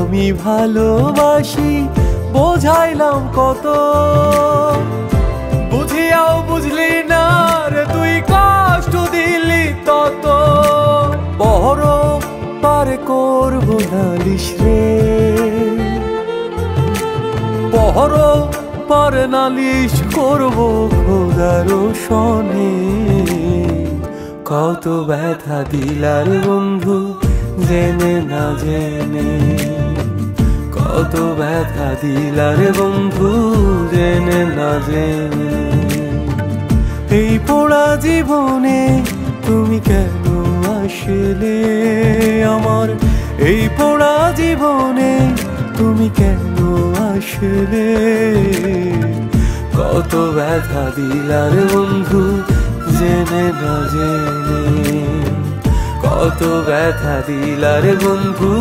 আমি ভালোবাসি বোঝাইলাম কত, বুঝিয়াও বুঝলি না রে তুই, কষ্ট দিলি তত। বড় পারে করব নালিশ রে, বড় পারে নালিশ করব খোদার সনে। কত ব্যথা দিলার বন্ধু জেনে না জেনে, কত ব্যথা দিলার বন্ধু জেনে না জেনে। এই পোড়া জীবনে তুমি কেন আসলে আমার, এই পোড়া জীবনে তুমি কেন আসলে। কত ব্যথা দিলার বন্ধু জেনে না জেনে, কত ব্যথা দিলার বন্ধু।